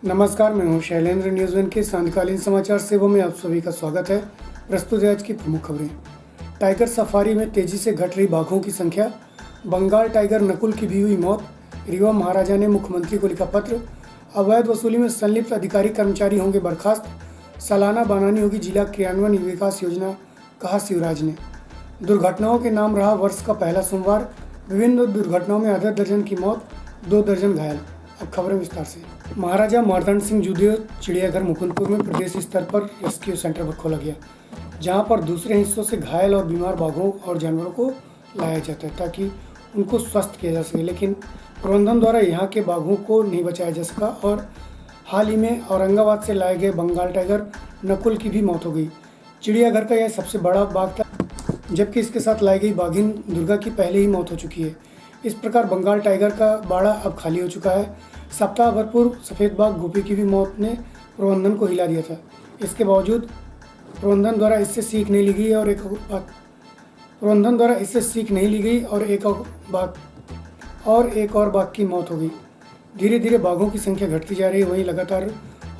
नमस्कार, मैं हूं शैलेंद्र। न्यूज़ वन के सांध्यकालीन समाचार सेवा में आप सभी का स्वागत है। प्रस्तुत है आज की प्रमुख खबरें। टाइगर सफारी में तेजी से घट रही बाघों की संख्या, बंगाल टाइगर नकुल की भी हुई मौत, रीवा महाराजा ने मुख्यमंत्री को लिखा पत्र, अवैध वसूली में संलिप्त अधिकारी कर्मचारी होंगे बर्खास्त, सालाना बनानी होगी जिला क्रियान्वयन विकास योजना, कहा शिवराज ने। दुर्घटनाओं के नाम रहा वर्ष का पहला सोमवार, विभिन्न दुर्घटनाओं में आधा दर्जन की मौत, 2 दर्जन घायल। अब खबरें विस्तार से। महाराजा मार्तंड सिंह जूदेव चिड़ियाघर मुकुंदपुर में प्रदेश स्तर पर रेस्क्यू सेंटर खोला गया, जहां पर दूसरे हिस्सों से घायल और बीमार बाघों और जानवरों को लाया जाता है ताकि उनको स्वस्थ किया जा सके। लेकिन प्रबंधन द्वारा यहां के बाघों को नहीं बचाया जा सका और हाल ही में औरंगाबाद से लाए गए बंगाल टाइगर नकुल की भी मौत हो गई। चिड़ियाघर का यह सबसे बड़ा बाघ था, जबकि इसके साथ लाई गई बाघिन दुर्गा की पहले ही मौत हो चुकी है। इस प्रकार बंगाल टाइगर का बाड़ा अब खाली हो चुका है। सप्ताह भर पूर्व सफ़ेद बाघ गोपी की भी मौत ने प्रबंधन को हिला दिया था। इसके बावजूद प्रबंधन द्वारा इससे सीख नहीं ली गई और एक और बाघ की मौत हो गई। धीरे धीरे बाघों की संख्या घटती जा रही है। वहीं लगातार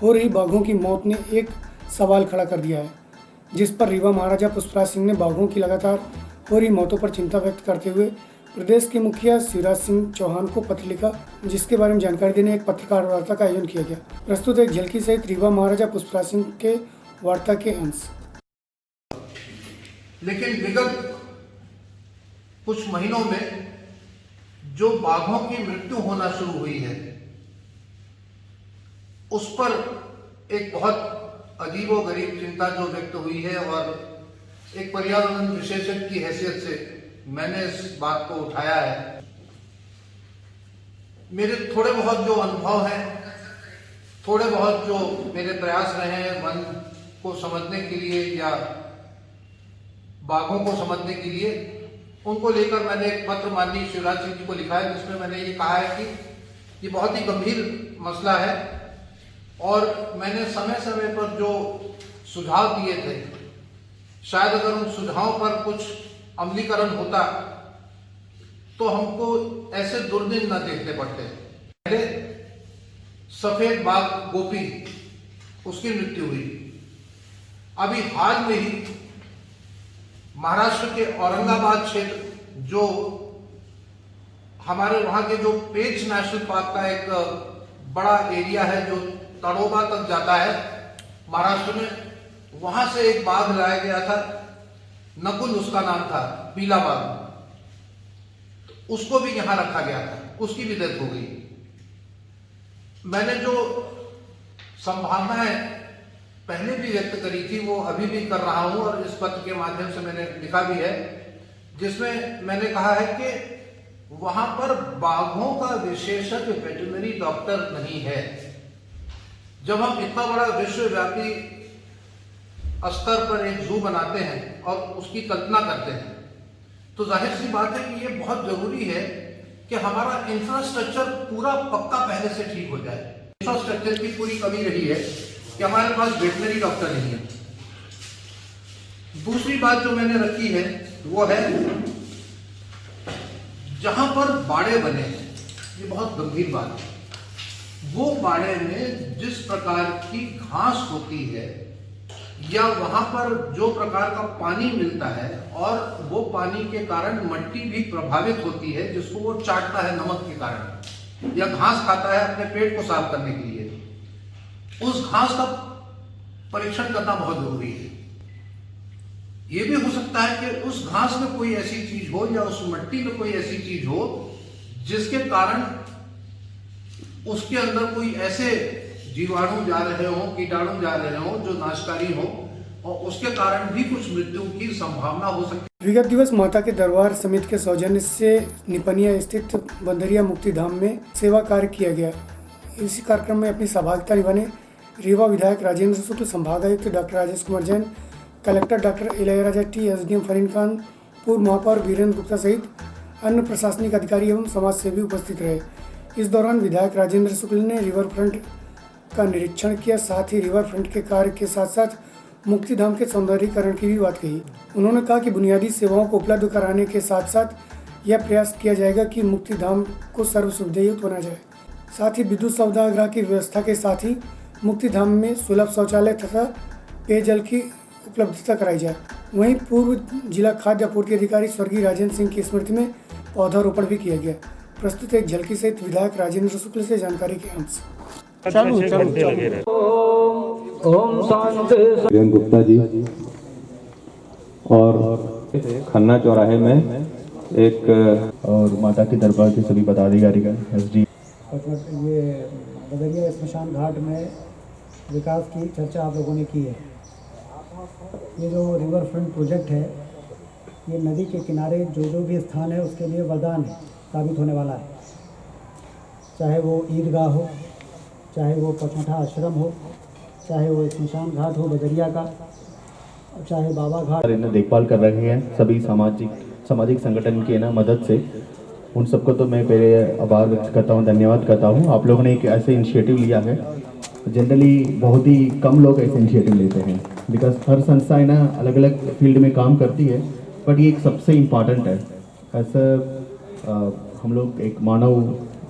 हो रही बाघों की मौत ने एक सवाल खड़ा कर दिया है, जिस पर रीवा महाराजा पुष्पराज सिंह ने बाघों की लगातार हो रही मौतों पर चिंता व्यक्त करते हुए प्रदेश के मुखिया शिवराज सिंह चौहान को पत्र लिखा, जिसके बारे में जानकारी देने एक पत्रकार वार्ता का आयोजन किया गया। प्रस्तुत एक झलकी सहित रीवा महाराजा पुष्पराज सिंह के वार्ता के अंश। लेकिन विगत कुछ महीनों में जो बाघों की मृत्यु होना शुरू हुई है, उस पर एक बहुत अजीबोगरीब चिंता जो व्यक्त हुई है और एक पर्यावरण विशेषज्ञ की हैसियत से मैंने इस बात को उठाया है। मेरे थोड़े बहुत जो अनुभव हैं, थोड़े बहुत जो मेरे प्रयास रहे हैं वन को समझने के लिए या बाघों को समझने के लिए, उनको लेकर मैंने एक पत्र माननीय शिवराज सिंह जी को लिखा है, जिसमें मैंने ये कहा है कि ये बहुत ही गंभीर मसला है और मैंने समय समय पर जो सुझाव दिए थे, शायद अगर उन सुझावों पर कुछ अमलीकरण होता तो हमको ऐसे दुर्दिन न देखने पड़ते। पहले सफेद बाघ गोपी, उसकी मृत्यु हुई। अभी हाल में ही महाराष्ट्र के औरंगाबाद क्षेत्र, जो हमारे वहां के जो पेंच नेशनल पार्क का एक बड़ा एरिया है जो तड़ोबा तक जाता है महाराष्ट्र में, वहां से एक बाघ लाया गया था, नकुल उसका नाम था, पीला बाघ। उसको भी यहां रखा गया था, उसकी भी डेथ हो गई। मैंने जो संभावनाएं पहले भी व्यक्त करी थी वो अभी भी कर रहा हूं और इस पत्र के माध्यम से मैंने लिखा भी है, जिसमें मैंने कहा है कि वहां पर बाघों का विशेषज्ञ वेटरनरी डॉक्टर नहीं है। जब हम इतना बड़ा विश्वव्यापी स्तर पर एक जू बनाते हैं और उसकी कल्पना करते हैं, तो जाहिर सी बात है कि ये बहुत जरूरी है कि हमारा इंफ्रास्ट्रक्चर पूरा पक्का पहले से ठीक हो जाए। इंफ्रास्ट्रक्चर की पूरी कमी रही है कि हमारे पास वेटरनरी डॉक्टर नहीं है। दूसरी बात जो मैंने रखी है वो है, जहां पर बाड़े बने हैं, ये बहुत गंभीर बात है, वो बाड़े में जिस प्रकार की घास होती है या वहां पर जो प्रकार का पानी मिलता है और वो पानी के कारण मिट्टी भी प्रभावित होती है, जिसको वो चाटता है नमक के कारण, या घास खाता है अपने पेट को साफ करने के लिए, उस घास का परीक्षण करना बहुत जरूरी है। ये भी हो सकता है कि उस घास में कोई ऐसी चीज हो या उस मिट्टी में कोई ऐसी चीज हो जिसके कारण उसके अंदर कोई ऐसे जीवाणु जा रहे हो, कीटाणु जा रहे हो जो नाशकारी हो, और उसके कारण भी कुछ मृत्यु की संभावना हो सकती है। विगत दिवस माता के दरबार समिति के सौजन्य से निपनिया स्थित बंदरिया मुक्ति धाम में सेवा कार्य किया गया। इसी कार्यक्रम में अपनी सहभागिता निभाने रीवा विधायक राजेंद्र शुक्ल, संभागायुक्त doctor Rajesh Kumar Jain, collector doctor Ilaiyaraja T, SDM Farheen Khan, पूर्व महापौर वीरेंद्र गुप्ता सहित अन्य प्रशासनिक अधिकारी एवं समाज सेवी उपस्थित रहे। इस दौरान विधायक राजेंद्र शुक्ल ने रिवर फ्रंट का निरीक्षण किया, साथ ही रिवर फ्रंट के कार्य के साथ साथ मुक्तिधाम के सौंदर्यीकरण की भी बात कही। उन्होंने कहा कि बुनियादी सेवाओं को उपलब्ध कराने के साथ साथ यह प्रयास किया जाएगा कि मुक्तिधाम को सर्व सुविधायुक्त बनाया जाए। साथ ही विद्युत सौदागर की व्यवस्था के साथ ही मुक्तिधाम में सुलभ शौचालय तथा पेयजल की उपलब्धता कराई जाए। वहीं पूर्व जिला खाद्य आपूर्ति अधिकारी स्वर्गीय राजेंद्र सिंह की स्मृति में पौधारोपण भी किया गया। प्रस्तुत एक झलकी सहित विधायक राजेंद्र शुक्ल से जानकारी के अंश। ओम शांति गुप्ता जी और खन्ना चौराहे में एक और माता के दरबार के सभी पदाधिकारी का एसडी ये बदरिया स्मशान घाट में विकास की चर्चा आप लोगों ने की है। ये जो रिवर फ्रंट प्रोजेक्ट है ये नदी के किनारे जो भी स्थान है उसके लिए वरदान है, साबित होने वाला है। चाहे वो ईदगाह हो, चाहे वो पचमठा आश्रम हो, चाहे वो स्मशान घाट हो बदरिया का, चाहे बाबा घाट। इन्हें देखभाल कर रहे हैं सभी सामाजिक संगठन की ना मदद से। उन सबको तो मैं पहले आभार व्यक्त करता हूँ, धन्यवाद करता हूँ। आप लोगों ने एक ऐसे इनिशिएटिव लिया है। जनरली बहुत ही कम लोग ऐसे इनिशिएटिव लेते हैं, बिकॉज हर संस्था है ना अलग अलग फील्ड में काम करती है, बट ये एक सबसे इम्पॉर्टेंट है। ऐसा हम लोग एक मानव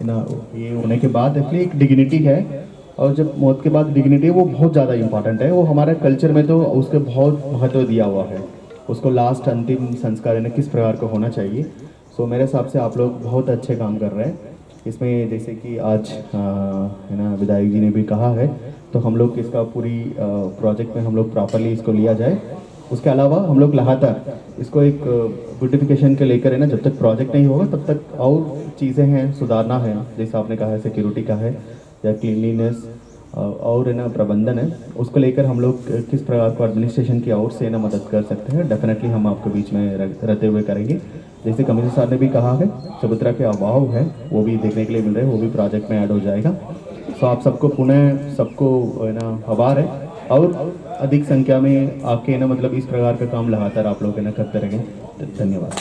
ना ये होने के बाद एक्चुअली एक डिग्निटी है, और जब मौत के बाद डिग्निटी वो बहुत ज़्यादा इम्पॉर्टेंट है। वो हमारे कल्चर में तो उसके बहुत महत्व दिया हुआ है। उसको लास्ट अंतिम संस्कार है ना किस प्रकार का होना चाहिए। सो मेरे हिसाब से आप लोग बहुत अच्छे काम कर रहे हैं इसमें। जैसे कि आज है ना विधायक जी ने भी कहा है, तो हम लोग इसका पूरी प्रोजेक्ट में हम लोग प्रॉपरली इसको लिया जाए। उसके अलावा हम लोग लगातार इसको एक ब्यूटिफिकेशन के लेकर है ना, जब तक प्रोजेक्ट नहीं होगा तब तक और चीज़ें हैं सुधारना है। जैसे आपने कहा है सिक्योरिटी का है या क्लीनलीनेस और है ना प्रबंधन है, उसको लेकर हम लोग किस प्रकार को एडमिनिस्ट्रेशन की ओर से ना मदद कर सकते हैं, डेफिनेटली हम आपके बीच में रहते हुए करेंगे। जैसे कमिश्नर साहब ने भी कहा है चबूतरा के अभाव है वो भी देखने के लिए मिल रहे हैं, वो भी प्रोजेक्ट में ऐड हो जाएगा। सो आप सबको पुनः सबको है ना आभार है, और अधिक संख्या में आके ना मतलब इस प्रकार का काम लगातार आप लोग है ना करते रहेंगे। धन्यवाद।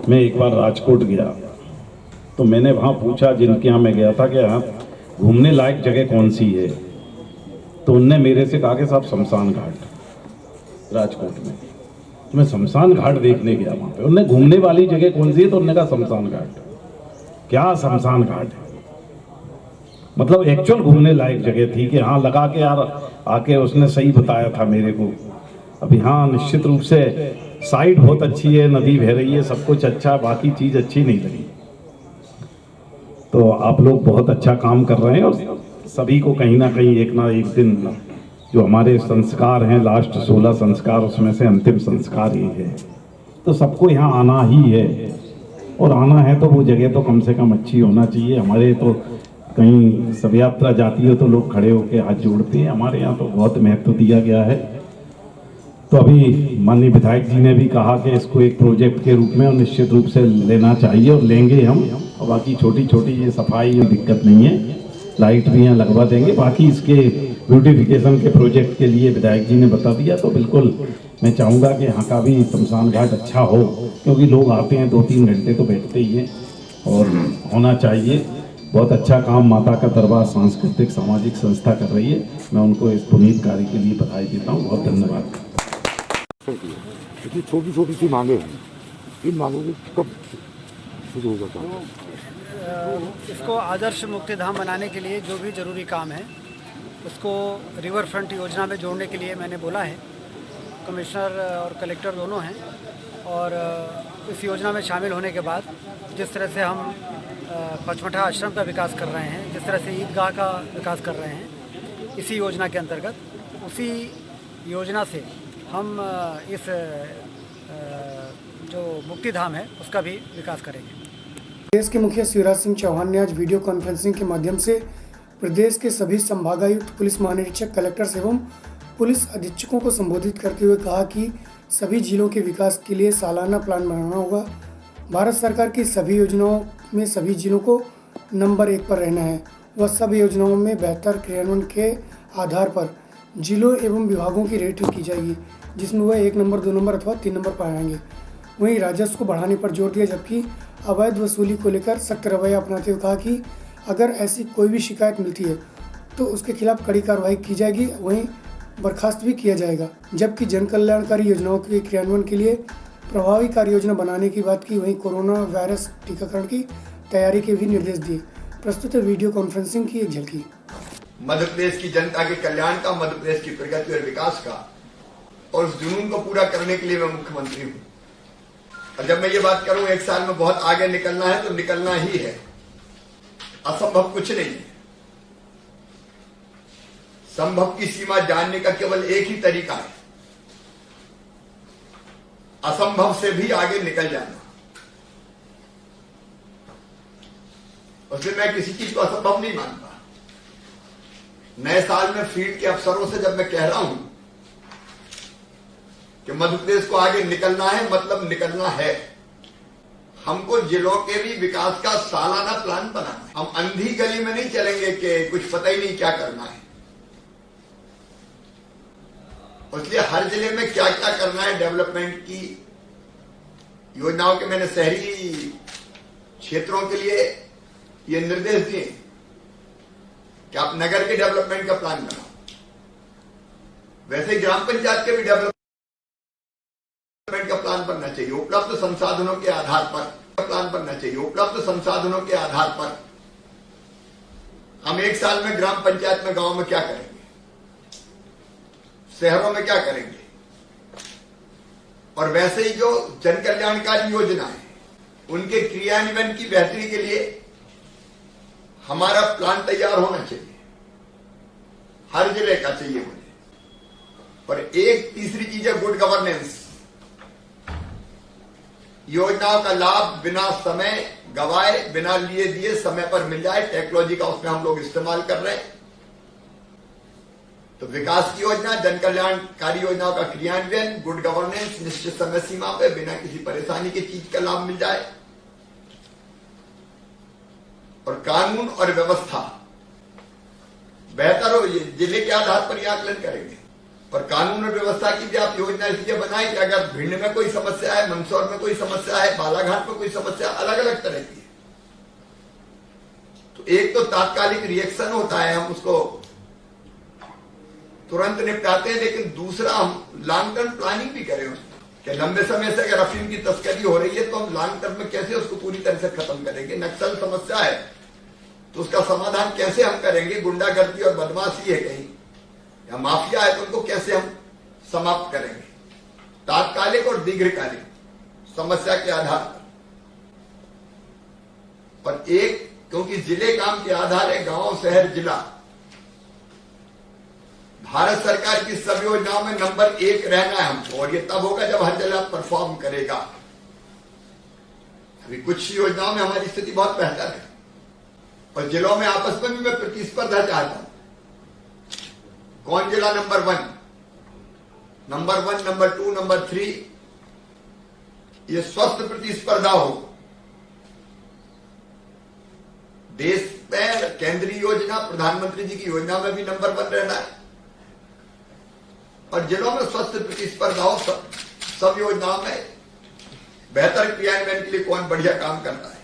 मैं एक बार राजकोट गया तो मैंने वहाँ पूछा जिनके यहाँ मैं गया था कि यहाँ घूमने लायक जगह कौन सी है, तो उनने मेरे से कहा कि साहब शमशान घाट राजकोट में। तो मैं शमशान घाट देखने गया वहाँ पे। उनने घूमने वाली जगह कौन सी है, तो उन्होंने कहा शमशान घाट। क्या शमशान घाट है? मतलब एक्चुअल घूमने लायक जगह थी कि हाँ लगा के यार आके उसने सही बताया था मेरे को। अभी हाँ निश्चित रूप से साइड बहुत अच्छी है, नदी बह रही है, सब कुछ अच्छा, बाकी चीज़ अच्छी नहीं लगी। तो आप लोग बहुत अच्छा काम कर रहे हैं, और सभी को कहीं ना एक दिन जो हमारे संस्कार हैं लास्ट 16 संस्कार उसमें से अंतिम संस्कार ही है, तो सबको यहाँ आना ही है। और आना है तो वो जगह तो कम से कम अच्छी होना चाहिए। हमारे तो कहीं शव यात्रा जाती है तो लोग खड़े होकर हाथ जोड़ते हैं, हमारे यहाँ तो बहुत महत्व दिया गया है। तो अभी माननीय विधायक जी ने भी कहा कि इसको एक प्रोजेक्ट के रूप में और निश्चित रूप से लेना चाहिए, और लेंगे हम। और बाकी छोटी छोटी ये सफाई ये दिक्कत नहीं है, लाइट भी यहाँ लगवा देंगे। बाकी इसके ब्यूटिफिकेशन के प्रोजेक्ट के लिए विधायक जी ने बता दिया, तो बिल्कुल मैं चाहूँगा कि यहाँ का भी शमशान घाट अच्छा हो, क्योंकि लोग आते हैं 2-3 घंटे तो बैठते ही हैं, और होना चाहिए। बहुत अच्छा काम माता का दरबार सांस्कृतिक सामाजिक संस्था कर रही है। मैं उनको इस पुनीत कार्य के लिए बधाई देता हूँ। बहुत धन्यवाद। इतनी छोटी छोटी सी मांगे हैं, इन मांगों को कब शुरू होगा? इसको आदर्श मुक्तिधाम बनाने के लिए जो भी ज़रूरी काम है उसको रिवर फ्रंट योजना में जोड़ने के लिए मैंने बोला है। कमिश्नर और कलेक्टर दोनों हैं, और इस योजना में शामिल होने के बाद जिस तरह से हम पचमठा आश्रम का विकास कर रहे हैं, जिस तरह से ईदगाह का विकास कर रहे हैं इसी योजना के अंतर्गत, उसी योजना से हम इस जो मुक्तिधाम है उसका भी विकास करेंगे। प्रदेश के मुखिया शिवराज सिंह चौहान ने आज वीडियो कॉन्फ्रेंसिंग के माध्यम से प्रदेश के सभी संभागायुक्त, पुलिस महानिरीक्षक, कलेक्टर्स एवं पुलिस अधीक्षकों को संबोधित करते हुए कहा कि सभी जिलों के विकास के लिए सालाना प्लान बनाना होगा। भारत सरकार की सभी योजनाओं में सभी जिलों को नंबर 1 पर रहना है। वह सब योजनाओं में बेहतर क्रियान्वयन के आधार पर जिलों एवं विभागों की रेटिंग की जाएगी, जिसमें वह 1 नंबर, 2 नंबर अथवा 3 नंबर पाएंगे। वहीं राजस्व को बढ़ाने पर जोर दिया, जबकि अवैध वसूली को लेकर सख्त रवैया अपनाते हुए कहा कि अगर ऐसी कोई भी शिकायत मिलती है तो उसके खिलाफ कड़ी कार्रवाई की जाएगी, वहीं बर्खास्त भी किया जाएगा। जबकि जन कल्याणकारी योजनाओं के क्रियान्वयन के लिए प्रभावी कार्य योजना बनाने की बात की। वहीं कोरोना वायरस टीकाकरण की तैयारी के भी निर्देश दिए। प्रस्तुत है वीडियो कॉन्फ्रेंसिंग की एक झलकी। मध्य प्रदेश की जनता के कल्याण का, मध्य प्रदेश की प्रगति और विकास का, और उस जुनून को पूरा करने के लिए मैं मुख्यमंत्री हूं। और जब मैं ये बात करूं 1 साल में बहुत आगे निकलना है तो निकलना ही है। असंभव कुछ नहीं है। संभव की सीमा जानने का केवल एक ही तरीका है, असंभव से भी आगे निकल जाना। उसमें मैं किसी चीज को असंभव नहीं मानता। नए साल में फील्ड के अफसरों से जब मैं कह रहा हूं कि मध्य प्रदेश को आगे निकलना है, मतलब निकलना है। हमको जिलों के भी विकास का सालाना प्लान बनाना है। हम अंधी गली में नहीं चलेंगे कि कुछ पता ही नहीं क्या करना है। इसलिए हर जिले में क्या क्या करना है, डेवलपमेंट की योजनाओं के मैंने शहरी क्षेत्रों के लिए ये निर्देश दिए कि आप नगर के डेवलपमेंट का प्लान बनाओ। वैसे ही ग्राम पंचायत के भी डेवलपमेंट का प्लान बनना चाहिए, उपलब्ध संसाधनों के आधार पर प्लान बनना चाहिए। उपलब्ध संसाधनों के आधार पर हम 1 साल में ग्राम पंचायत में, गांव में क्या करेंगे, शहरों में क्या करेंगे। और वैसे ही जो जन कल्याणकारी योजना है उनके क्रियान्वयन की बेहतरी के लिए हमारा प्लान तैयार होना चाहिए। हर जिले का चाहिए मुझे। और एक तीसरी चीज है गुड गवर्नेंस। योजनाओं का लाभ बिना समय गवाए, बिना लिए दिए समय पर मिल जाए। टेक्नोलॉजी का उसमें हम लोग इस्तेमाल कर रहे हैं। तो विकास की योजना, जन कल्याणकारी योजनाओं का क्रियान्वयन, गुड गवर्नेंस, निश्चित समय सीमा पे बिना किसी परेशानी की चीज का लाभ मिल जाए। और कानून और व्यवस्था बेहतर हो, ये जिले के आधार पर यह आकलन करेंगे। और कानून और व्यवस्था की भी आप योजना इसलिए बनाई कि अगर भिंड में कोई समस्या है, मंदसौर में कोई समस्या है, बालाघाट में कोई समस्या, अलग अलग तरह की है, तो एक तो तात्कालिक रिएक्शन होता है, हम उसको तुरंत निपटाते हैं। लेकिन दूसरा हम लॉन्ग टर्म प्लानिंग भी करें उसमें कि लंबे समय से अगर अफीम की तस्करी हो रही है तो हम लॉन्ग टर्म में कैसे उसको पूरी तरह से खत्म करेंगे। नक्सल समस्या है तो उसका समाधान कैसे हम करेंगे। गुंडागर्दी और बदमाशी है कहीं, या माफिया है तो उनको कैसे हम समाप्त करेंगे। तात्कालिक और दीर्घकालिक समस्या के आधार पर। और एक, क्योंकि जिले काम के आधार है, गांव, शहर, जिला। भारत सरकार की सब योजनाओं में नंबर 1 रहना है हमको। और ये तब होगा जब हर जिला परफॉर्म करेगा। अभी कुछ योजनाओं में हमारी स्थिति बहुत बेहतर है और जिलों में आपस में भी मैं प्रतिस्पर्धा चाहता हूं। कौन जिला नंबर 1, नंबर 2, नंबर 3, ये स्वस्थ प्रतिस्पर्धा हो। देश में केंद्रीय योजना, प्रधानमंत्री जी की योजना में भी नंबर 1 रहना है और जिलों में स्वस्थ प्रतिस्पर्धा हो। सब योजनाओं में बेहतर क्रियान्वयन के लिए कौन बढ़िया काम करता है।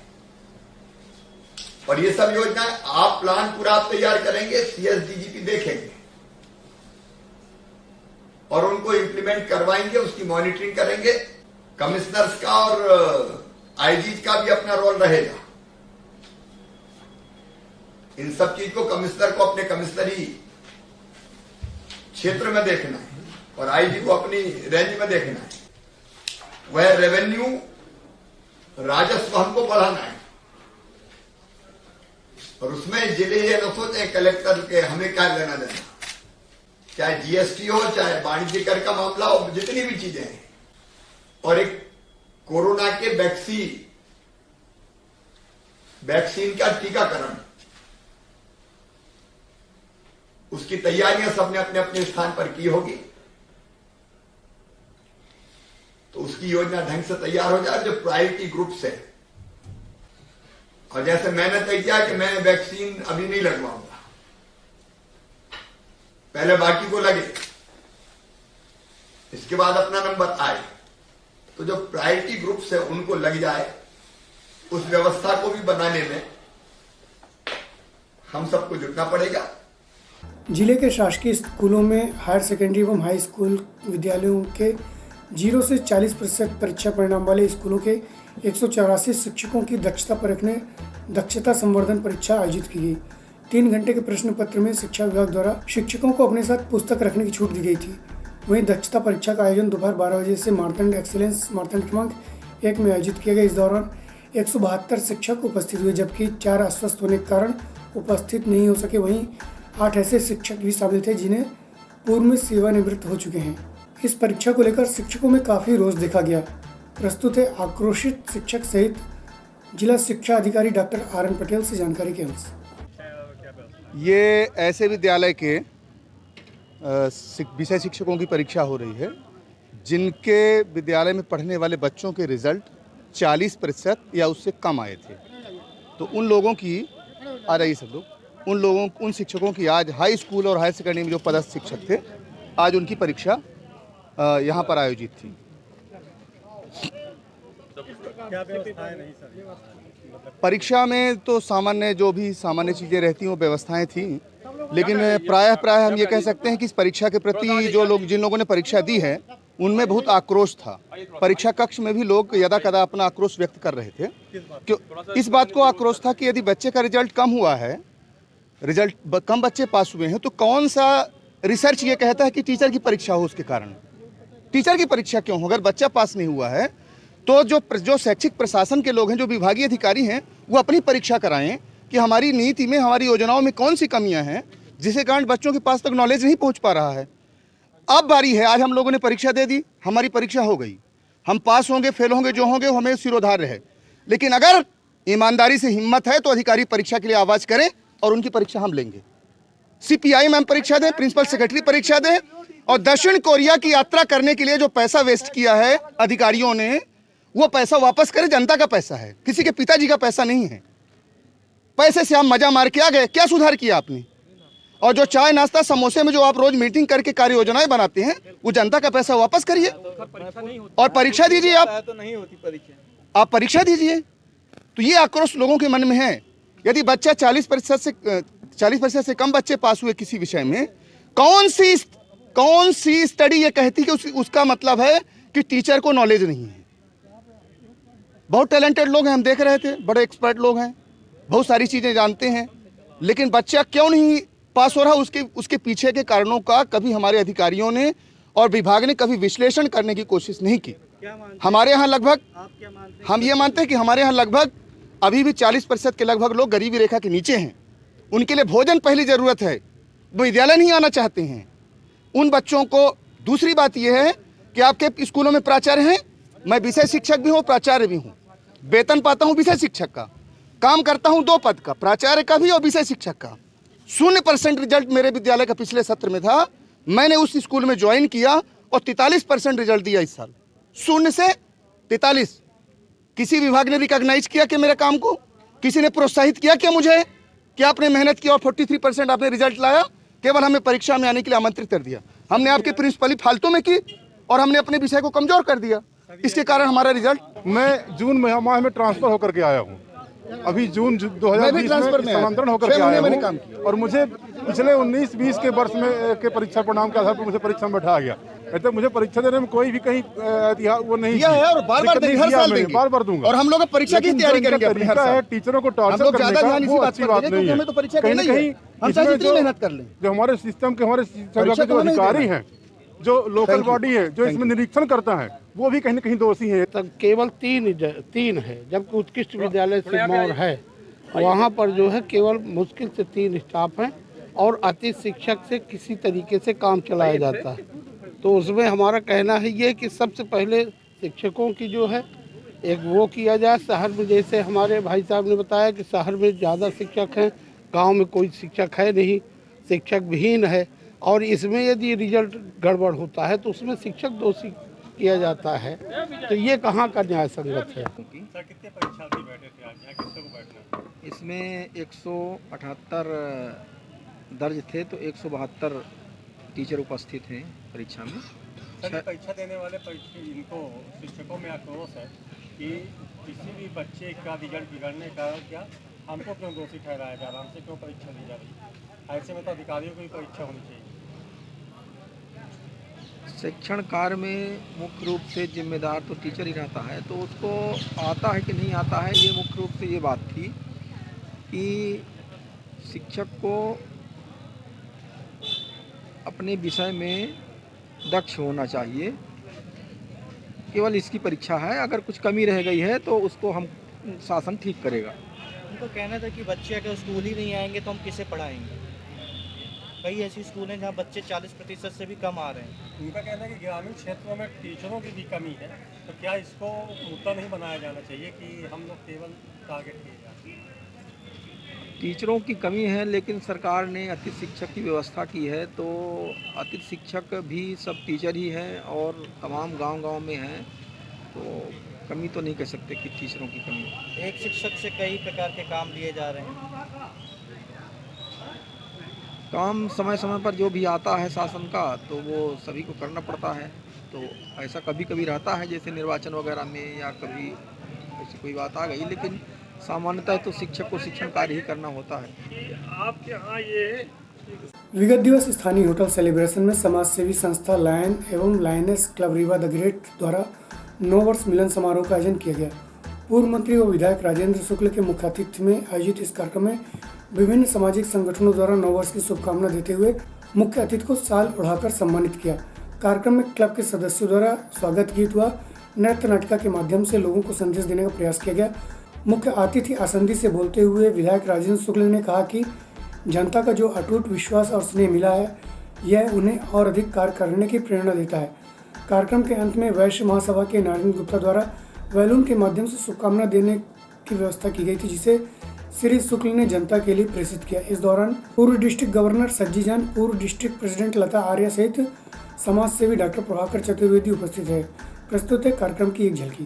और ये सब योजनाएं आप प्लान पूरा आप तैयार करेंगे, सीएसडीजीपी देखेंगे और उनको इंप्लीमेंट करवाएंगे, उसकी मॉनिटरिंग करेंगे। कमिश्नर्स का और आईजी का भी अपना रोल रहेगा। इन सब चीज को कमिश्नर को अपने कमिश्नरी क्षेत्र में देखना है और आईजी को अपनी रेंज में देखना है। वह रेवेन्यू, राजस्व हमको बढ़ाना है और उसमें जिले ये न सोचे कलेक्टर के हमें क्या लेना देना। चाहे जीएसटी हो, चाहे वाणिज्य कर का मामला हो, जितनी भी चीजें हैं। और एक कोरोना के वैक्सीन का टीकाकरण, उसकी तैयारियां सबने अपने अपने स्थान पर की होगी तो उसकी योजना ढंग से तैयार हो जाए। जो प्रायोरिटी ग्रुप्स है, और जैसे मैंने तय किया कि मैं वैक्सीन अभी नहीं लगवाऊंगा, पहले बाकी को लगे, इसके बाद अपना नंबर आए, तो जो प्रायोरिटी ग्रुप्स है उनको लग जाए। उस व्यवस्था को भी बनाने में हम सबको जुटना पड़ेगा। जिले के शासकीय स्कूलों में हायर सेकेंडरी एवं हाई स्कूल विद्यालयों के 0 से 40% परीक्षा परिणाम वाले स्कूलों के 184 शिक्षकों की दक्षता परखने दक्षता संवर्धन परीक्षा आयोजित की गई। 3 घंटे के प्रश्न पत्र में शिक्षा विभाग द्वारा शिक्षकों को अपने साथ पुस्तक रखने की छूट दी गई थी। वहीं दक्षता परीक्षा का आयोजन दोपहर 12 बजे से मार्तंड एक्सीलेंस मार्तंड क्रमांक 1 में आयोजित किया गया। इस दौरान 172 शिक्षक उपस्थित हुए, जबकि 4 अस्वस्थ होने के कारण उपस्थित नहीं हो सके। वहीं 8 ऐसे शिक्षक भी शामिल थे जिन्हें पूर्व में सेवानिवृत्त हो चुके हैं। इस परीक्षा को लेकर शिक्षकों में काफ़ी रोष देखा गया। प्रस्तुत है आक्रोशित शिक्षक सहित जिला शिक्षा अधिकारी डॉक्टर RN पटेल से जानकारी के अंश। ये ऐसे विद्यालय के विषय शिक्षकों की परीक्षा हो रही है जिनके विद्यालय में पढ़ने वाले बच्चों के रिजल्ट 40% या उससे कम आए थे। तो उन लोगों की आ रही सब लोग उन शिक्षकों की आज हाई स्कूल और हायर सेकेंडरी में जो पदस्थ शिक्षक थे, आज उनकी परीक्षा यहाँ पर आयोजित थी। परीक्षा में तो जो भी सामान्य चीज़ें रहती हैं वो व्यवस्थाएं थी, लेकिन प्रायः हम ये कह सकते हैं कि इस परीक्षा के प्रति जिन लोगों ने परीक्षा दी है उनमें बहुत आक्रोश था। परीक्षा कक्ष में भी लोग यदा कदा अपना आक्रोश व्यक्त कर रहे थे। क्यों इस बात को आक्रोश था कि यदि बच्चे का रिजल्ट कम हुआ है, कम बच्चे पास हुए हैं, तो कौन सा रिसर्च ये कहता है कि टीचर की परीक्षा हो उसके कारण? टीचर की परीक्षा क्यों हो? अगर बच्चा पास नहीं हुआ है तो जो शैक्षिक प्रशासन के लोग हैं, जो विभागीय अधिकारी हैं, वो अपनी परीक्षा कराएं कि हमारी नीति में, हमारी योजनाओं में कौन सी कमियां हैं जिसके कारण बच्चों के पास तक नॉलेज नहीं पहुंच पा रहा है। अब बारी है, आज हम लोगों ने परीक्षा दे दी, हमारी परीक्षा हो गई, हम पास होंगे फेल होंगे जो होंगे वो हमें सिरोधार्य है। लेकिन अगर ईमानदारी से हिम्मत है तो अधिकारी परीक्षा के लिए आवाज़ करें और उनकी परीक्षा हम लेंगे। CPI मैम परीक्षा दें, प्रिंसिपल सेक्रेटरी परीक्षा दें, और दक्षिण कोरिया की यात्रा करने के लिए जो पैसा वेस्ट किया है अधिकारियों ने, वो पैसा वापस करें। जनता का पैसा है, किसी के पिताजी का पैसा नहीं है। पैसे से हम मजा मार के आ गए, क्या सुधार किया आपने? और जो चाय नाश्ता समोसे में जो आप रोज मीटिंग करके कार्य योजनाएं बनाते हैं, वो जनता का पैसा वापस करिए और परीक्षा दीजिए। आप परीक्षा दीजिए। तो ये आक्रोश लोगों के मन में है। यदि बच्चा 40% से कम बच्चे पास हुए किसी विषय में, कौन सी स्टडी ये कहती कि उसका मतलब है कि टीचर को नॉलेज नहीं है? बहुत टैलेंटेड लोग हैं, हम देख रहे थे, बड़े एक्सपर्ट लोग हैं, बहुत सारी चीजें जानते हैं, लेकिन बच्चा क्यों नहीं पास हो रहा? उसके पीछे के कारणों का कभी हमारे अधिकारियों ने और विभाग ने कभी विश्लेषण करने की कोशिश नहीं की। हमारे यहाँ लगभग, हम ये मानते हैं कि हमारे यहाँ लगभग अभी भी 40% के लगभग लोग गरीबी रेखा के नीचे हैं। उनके लिए भोजन पहली जरूरत है, वो विद्यालय नहीं आना चाहते हैं। उन बच्चों को, दूसरी बात यह है कि आपके स्कूलों में प्राचार्य हैं, मैं विषय शिक्षक भी हूँ, प्राचार्य भी हूँ, वेतन पाता हूँ विषय शिक्षक का, काम करता हूँ 2 पद का, प्राचार्य का भी और विषय शिक्षक का। 0% रिजल्ट मेरे विद्यालय का पिछले सत्र में था। मैंने उस स्कूल में ज्वाइन किया और 43% रिजल्ट दिया इस साल, 0 से 43। किसी विभाग ने रिकॉग्नाइज किया कि मेरे काम को? किसी ने प्रोत्साहित किया क्या मुझे कि आपने मेहनत की और 43% आपने रिजल्ट लाया? केवल हमें परीक्षा में आने के लिए आमंत्रित कर दिया। हमने आपकी प्रिंसिपली फालतू में की और हमने अपने विषय को कमजोर कर दिया। इसके कारण हमारा रिजल्ट, मैं जून माह में ट्रांसफर होकर के आया हूँ। अभी जून 2020 में स्थानांतरण होकर के आया हूँ और मुझे पिछले 19-20 के वर्ष में के परीक्षा परिणाम के आधार पर मुझे परीक्षा में बैठाया गया। तो मुझे परीक्षा देने में कोई भी कहीं वो नहीं किया है और बार-बार देंगे, हर साल देंगे, बार दूंगा। और हम लोग परीक्षा की तैयारी करेंगे अपने हर साल। टीचरों को टॉर्चर करने का वो अच्छी बात नहीं है। कहीं ना कहीं हम जितनी मेहनत कर लें, जो हमारे सिस्टम के, हमारे शिक्षा के जो अधिकारी हैं, जो लोकल बॉडी है, जो इसमें निरीक्षण करता है, वो भी कहीं न कहीं दोषी है। तब केवल 3 है, जबकि उत्कृष्ट विद्यालय सिरमौर है, वहाँ पर जो है केवल मुश्किल से 3 स्टाफ हैं और अति शिक्षक से किसी तरीके से काम चलाया जाता है। तो उसमें हमारा कहना है ये कि सबसे पहले शिक्षकों की जो है एक वो किया जाए। शहर में जैसे हमारे भाई साहब ने बताया कि शहर में ज़्यादा शिक्षक हैं, गांव में कोई शिक्षक है नहीं, शिक्षक विहीन है, और इसमें यदि रिजल्ट गड़बड़ होता है तो उसमें शिक्षक दोषी किया जाता है। तो ये कहाँ का न्याय संगत है? कितने परीक्षार्थी बैठे थे आज यहाँ, कितने को बैठना? इसमें 178 दर्ज थे, तो 172 टीचर उपस्थित हैं परीक्षा में। परीक्षा देने वाले इनको शिक्षकों में आक्रोश है कि किसी भी बच्चे का रिजल्ट बिगड़ने का क्या हमको क्यों दोषी ठहराया जा रहा है, हमसे क्यों परीक्षा ली जा रही है? ऐसे में तो अधिकारियों की परीक्षा होनी चाहिए। शिक्षण कार्य में मुख्य रूप से जिम्मेदार तो टीचर ही रहता है, तो उसको आता है कि नहीं आता है, ये मुख्य रूप से ये बात थी कि शिक्षक को अपने विषय में दक्ष होना चाहिए। केवल इसकी परीक्षा है, अगर कुछ कमी रह गई है तो उसको हम शासन ठीक करेगा। उनको कहना था कि बच्चे अगर स्कूल ही नहीं आएंगे तो हम किसे पढ़ाएंगे। कई ऐसी स्कूल हैं जहाँ बच्चे 40% से भी कम आ रहे हैं। उनका कहना है कि ग्रामीण क्षेत्रों में टीचरों की भी कमी है, तो क्या इसको मुद्दा नहीं बनाया जाना चाहिए कि हम लोग केवल टारगेट किए जाए? टीचरों की कमी है, लेकिन सरकार ने अतिथि शिक्षक की व्यवस्था की है, तो अतिथि शिक्षक भी सब टीचर ही हैं और तमाम गांव-गांव में हैं, तो कमी तो नहीं कह सकते कि टीचरों की कमी है। एक शिक्षक से कई प्रकार के काम लिए जा रहे हैं। काम समय समय पर जो भी आता है शासन का, तो वो सभी को करना पड़ता है। तो ऐसा कभी कभी रहता है, जैसे निर्वाचन वगैरह में या कभी ऐसी कोई बात आ गई, लेकिन सामान्यतः तो शिक्षक को शिक्षण कार्य ही करना होता है। आपके यहाँ ये विगत दिवस स्थानीय होटल सेलिब्रेशन में समाज सेवी संस्था लायन एवं lioness club Rewa the great द्वारा 9 वर्ष मिलन समारोह का आयोजन किया गया। पूर्व मंत्री व विधायक राजेंद्र शुक्ल के मुख्य आतिथ्य में आयोजित इस कार्यक्रम में विभिन्न सामाजिक संगठनों द्वारा 9 वर्ष की शुभकामना देते हुए मुख्य अतिथि को शाल ओढ़ाकर सम्मानित किया। कार्यक्रम में क्लब के सदस्यों द्वारा स्वागत गीत व नृत्य नाटिका के माध्यम से लोगों को संदेश देने का प्रयास किया गया। मुख्य अतिथि आसंदी से बोलते हुए विधायक राजेंद्र शुक्ल ने कहा कि जनता का जो अटूट विश्वास और स्नेह मिला है, यह उन्हें और अधिक कार्य करने की प्रेरणा देता है। कार्यक्रम के अंत में वैश्य महासभा के नारायण गुप्ता द्वारा बैलून के माध्यम से शुभकामना देने की व्यवस्था की गई थी, जिसे श्री शुक्ल ने जनता के लिए प्रेषित किया। इस दौरान पूर्व डिस्ट्रिक्ट गवर्नर सज्जी जान, पूर्व डिस्ट्रिक्ट प्रेसिडेंट लता आर्य सहित समाज सेवी डॉक्टर प्रभाकर चतुर्वेदी उपस्थित है। प्रस्तुत है कार्यक्रम की एक झलकी।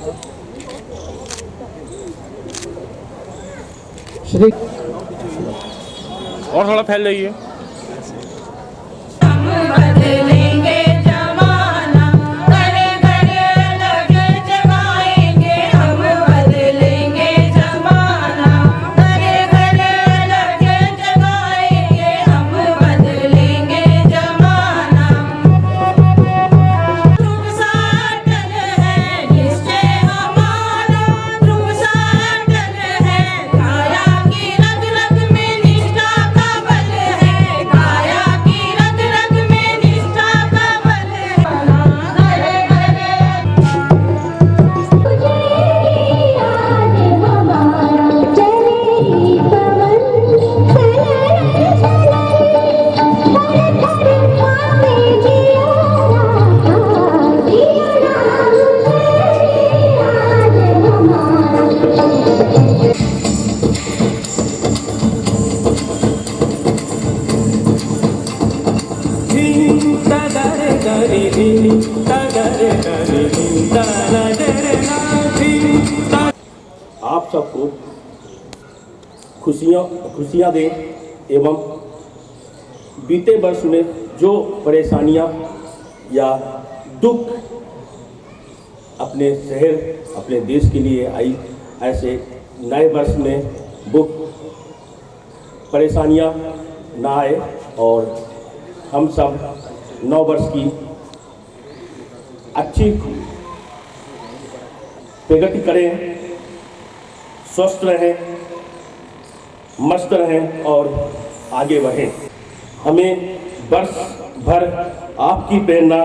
और थोड़ा फैल रही है। आप सबको खुशियाँ दें एवं बीते वर्ष में जो परेशानियाँ या दुख अपने शहर अपने देश के लिए आई, ऐसे नए वर्ष में वो परेशानियाँ ना आए और हम सब 9 वर्ष की अच्छी प्रगति करें, स्वस्थ रहें, मस्त रहें और आगे बढ़ें। हमें वर्ष भर आपकी प्रेरणा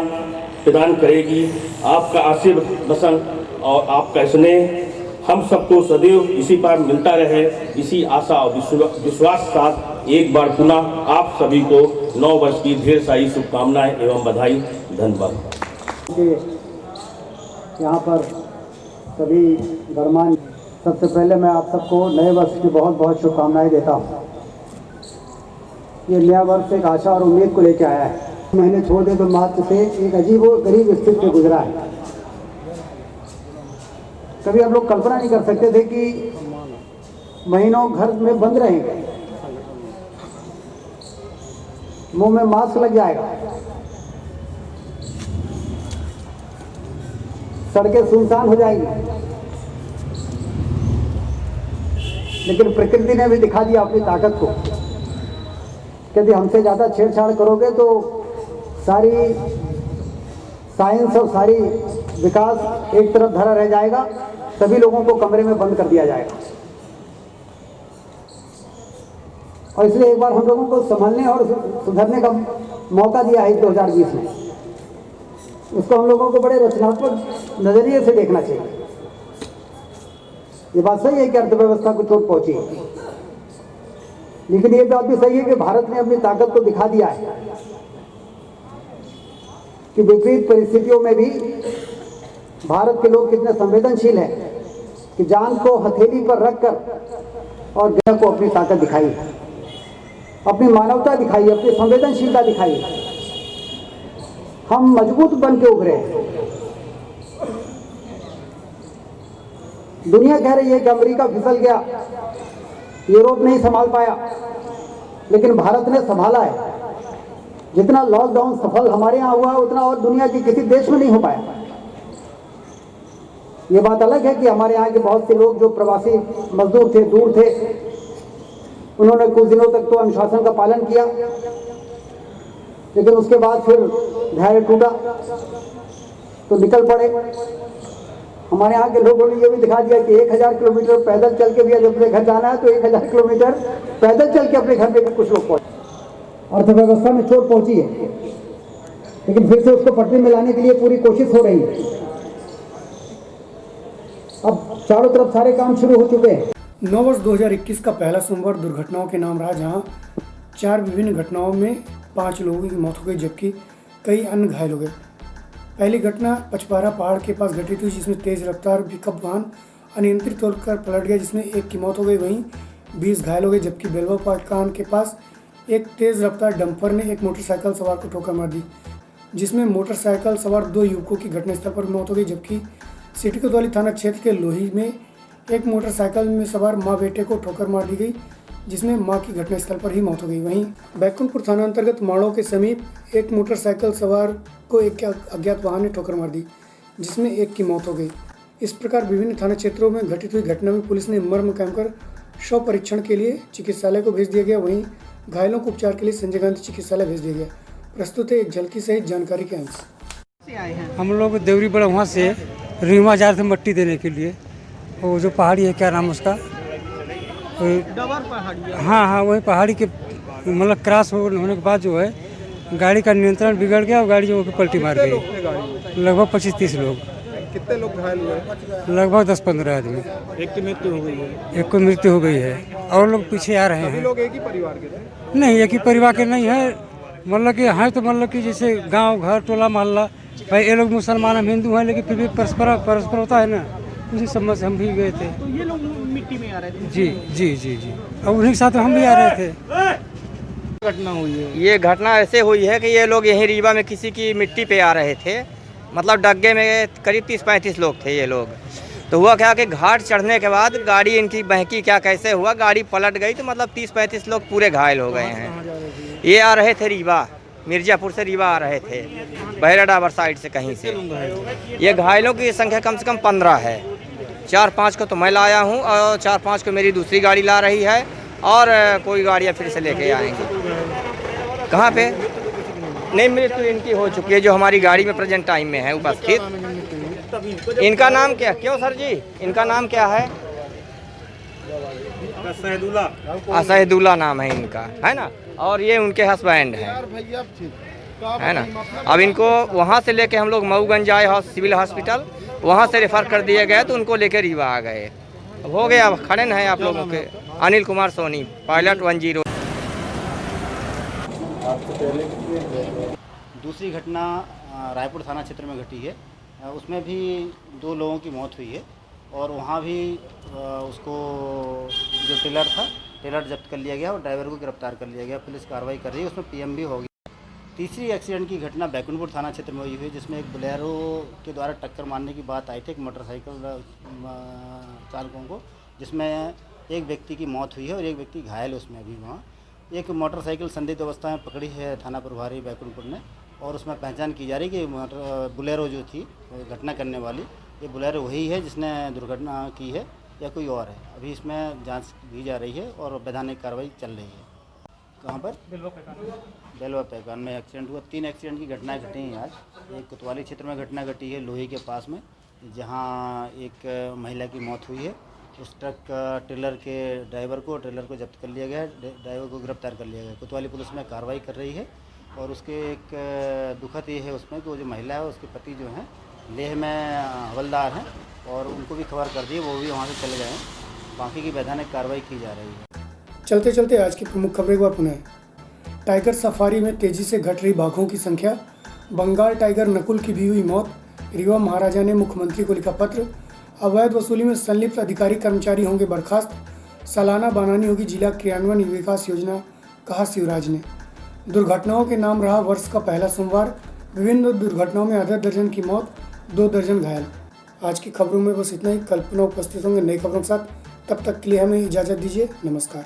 प्रदान करेगी। आपका आशीर्वाद और आपका स्नेह हम सबको सदैव इसी पर मिलता रहे। इसी आशा और विश्वास साथ एक बार पुनः आप सभी को 9 वर्ष की ढेर सारी शुभकामनाएं एवं बधाई। धन्यवाद। यहाँ पर सभी गणमान्य, सबसे पहले मैं आप सबको नए वर्ष की बहुत बहुत शुभकामनाएं देता हूँ। ये नया वर्ष एक आशा और उम्मीद को लेकर आया है। महीने छोड़ दे तो मार्च से एक अजीब और गरीब स्थिति से गुजरा है। कभी हम लोग कल्पना नहीं कर सकते थे कि महीनों घर में बंद रहेंगे, मुंह में मास्क लग जाएगा, सड़कें सुनसान हो जाएंगी। लेकिन प्रकृति ने भी दिखा दिया अपनी ताकत को। यदि हमसे ज़्यादा छेड़छाड़ करोगे तो सारी साइंस और सारी विकास एक तरफ धरा रह जाएगा, सभी लोगों को कमरे में बंद कर दिया जाएगा। और इसलिए एक बार हम लोगों को संभलने और सुधरने का मौका दिया है 2020 में, उसको हम लोगों को बड़े रचनात्मक नजरिए से देखना चाहिए। ये बात सही है कि अर्थव्यवस्था को चोट पहुंची, लेकिन ये बात भी सही है कि भारत ने अपनी ताकत को दिखा दिया है कि विपरीत परिस्थितियों में भी भारत के लोग कितने संवेदनशील हैं कि जान को हथेली पर रखकर और गृह को अपनी ताकत दिखाई, अपनी मानवता दिखाई, अपनी संवेदनशीलता दिखाई। हम मजबूत बन के उभरे। दुनिया कह रही है कि अमेरिका फिसल गया, यूरोप नहीं संभाल पाया, लेकिन भारत ने संभाला है। जितना लॉकडाउन सफल हमारे यहाँ हुआ उतना और दुनिया के किसी देश में नहीं हो पाया। ये बात अलग है कि हमारे यहाँ के बहुत से लोग जो प्रवासी मजदूर थे, दूर थे, उन्होंने कुछ दिनों तक तो अनुशासन का पालन किया, लेकिन उसके बाद फिर धैर्य टूटा तो निकल पड़े। हमारे यहाँ के लोगों ने ये भी दिखा दिया कि 1000 किलोमीटर पैदल चल के भी जब अपने घर जाना है तो 1000 किलोमीटर पैदल चल के अपने घर में भी कुछ लोग पहुंचे। अर्थव्यवस्था में चोट पहुंची है, लेकिन फिर से उसको पटरी में लाने के लिए पूरी कोशिश हो रही है। अब चारों तरफ सारे काम शुरू हो चुके हैं। नववर्ष 2021 का पहला सोमवार दुर्घटनाओं के नाम रहा, जहां 4 विभिन्न घटनाओं में 5 लोगों की मौत हो गई जबकि कई अन्य घायल हो गए। पहली घटना पचपारा पहाड़ के पास घटित हुई, जिसमें तेज रफ्तार पिकअप वाहन अनियंत्रित होकर पलट गया, जिसमें 1 की मौत हो गई, वहीं 20 घायल हो गए। जबकि बेलवा पाकान के पास एक तेज रफ्तार डंपर ने एक मोटरसाइकिल सवार को ठोकर मार दी, जिसमें मोटरसाइकिल सवार 2 युवकों की घटनास्थल पर मौत हो गई। जबकि सिटी कोतवाली थाना क्षेत्र के लोही में एक मोटरसाइकिल में सवार मां बेटे को ठोकर मार दी गई, जिसमें मां की घटनास्थल पर ही मौत हो गई। वहीं बैकुंठपुर थाना अंतर्गत माड़ों के समीप एक मोटरसाइकिल सवार को एक अज्ञात वाहन ने ठोकर मार दी, जिसमें 1 की मौत हो गई। इस प्रकार विभिन्न थाना क्षेत्रों में घटित हुई घटना में पुलिस ने मर्म कायम कर शव परीक्षण के लिए चिकित्सालय को भेज दिया गया। वहीं घायलों को उपचार के लिए संजय गांधी चिकित्सालय भेज दिया गया। प्रस्तुत है एक झलकी सहित जानकारी के अंश। हम लोग देवरी बड़ा वहाँ से रीमा जा रहे थे मट्टी देने के लिए, वो जो पहाड़ी है, क्या नाम उसका, हाँ, वही पहाड़ी के मतलब क्रॉस होने के बाद जो है गाड़ी का नियंत्रण बिगड़ गया और गाड़ी जो पलटी मार गई। लगभग 25-30 लोग। कितने लोग घायल हुए? लगभग 10-15 आदमी। एक की मृत्यु हो गई है। एक को मृत्यु हो गई है और लोग पीछे आ रहे हैं। सभी लोग एक ही परिवार के थे? नहीं, एक ही परिवार के नहीं है, मतलब कि हैं तो मतलब कि जैसे गांव घर टोला मोहल्ला। भाई ये लोग मुसलमान हम हिंदू हैं, लेकिन फिर भी परस्पर होता है ना, उसी समझ से हम भी गए थे। तो ये लोग मिट्टी में आ रहे थे? जी। और उन्हीं के साथ हम भी आ रहे थे। घटना हुई है ये घटना ऐसे हुई है कि ये लोग यहीं रीवा में किसी की मिट्टी पे आ रहे थे, मतलब डग्गे में करीब 30-35 लोग थे ये लोग। तो हुआ क्या कि घाट चढ़ने के बाद गाड़ी इनकी बहकी, क्या कैसे हुआ, गाड़ी पलट गई तो मतलब 30-35 लोग पूरे घायल हो गए हैं। ये आ रहे थे रीवा, मिर्जापुर से रीवा आ रहे थे, बहरा डाबर साइड से कहीं से। ये घायलों की संख्या कम से कम 15 है। 4-5 को तो मैं लाया हूँ और 4-5 को मेरी दूसरी गाड़ी ला रही है और कोई गाड़ियाँ फिर से लेके आएंगी। कहाँ पे? नहीं, मृत्यु इनकी हो चुकी है जो हमारी गाड़ी में प्रेजेंट टाइम में है उपस्थित। इनका नाम क्या, क्यों सर जी, इनका नाम क्या है? असहदुल्ला नाम है इनका, है ना, और ये उनके हस्बैंड है ना। अब इनको वहाँ से लेके हम लोग मऊगंज आए सिविल हॉस्पिटल, वहाँ से रेफर कर दिए गए तो उनको लेके रीवा आ गए। हो गया, अब खड़े हैं आप लोगों के। अनिल कुमार सोनी, पायलट 10। दूसरी घटना रायपुर थाना क्षेत्र में घटी है, उसमें भी 2 लोगों की मौत हुई है और वहाँ भी उसको जो टेलर जब्त कर लिया गया और ड्राइवर को गिरफ्तार कर लिया गया। पुलिस कार्रवाई कर रही है, उसमें PM भी हो गया। तीसरी एक्सीडेंट की घटना बैकुंठपुर थाना क्षेत्र में हुई है, जिसमें एक बोलेरो के द्वारा टक्कर मारने की बात आई थी एक मोटरसाइकिल चालकों को, जिसमें एक व्यक्ति की मौत हुई है और एक व्यक्ति घायल उसमें अभी वहाँ। एक मोटरसाइकिल संदिग्ध अवस्था में पकड़ी है थाना प्रभारी बैकुंठपुर ने और उसमें पहचान की जा रही है कि बोलेरो जो थी घटना करने वाली, ये बोलेरो वही है जिसने दुर्घटना की है या कोई और है। अभी इसमें जांच की जा रही है और वैधानिक कार्रवाई चल रही है। कहाँ पर? बेलवा पैकान में एक्सीडेंट हुआ। 3 एक्सीडेंट की घटनाएं घटी हैं आज। एक कोतवाली क्षेत्र में घटना घटी है लोही के पास में, जहां एक महिला की मौत हुई है। उस ट्रक ट्रेलर के ड्राइवर को जब्त कर लिया गया है, ड्राइवर को गिरफ्तार कर लिया गया है। कोतवाली पुलिस में कार्रवाई कर रही है। और उसके एक दुखद ये है उसमें कि वो जो महिला है उसके पति जो हैं लेह में हवलदार हैं और उनको भी खबर कर दी, वो भी वहाँ से चले गए हैं। बाकी की वैधानिक कार्रवाई की जा रही है। चलते चलते आज की प्रमुख खबरें एक बार पुनः। टाइगर सफारी में तेजी से घट रही बाघों की संख्या, बंगाल टाइगर नकुल की भी हुई मौत, रीवा महाराजा ने मुख्यमंत्री को लिखा पत्र, अवैध वसूली में संलिप्त अधिकारी कर्मचारी होंगे बर्खास्त, सालाना बनानी होगी जिला क्रियान्वयन विकास योजना, कहा शिवराज ने। दुर्घटनाओं के नाम रहा वर्ष का पहला सोमवार, विभिन्न दुर्घटनाओं में आधा दर्जन की मौत, 2 दर्जन घायल। आज की खबरों में बस इतना ही। कल्पना उपस्थित होंगे नई खबरों के साथ। तब तक के लिए हमें इजाज़त दीजिए। नमस्कार।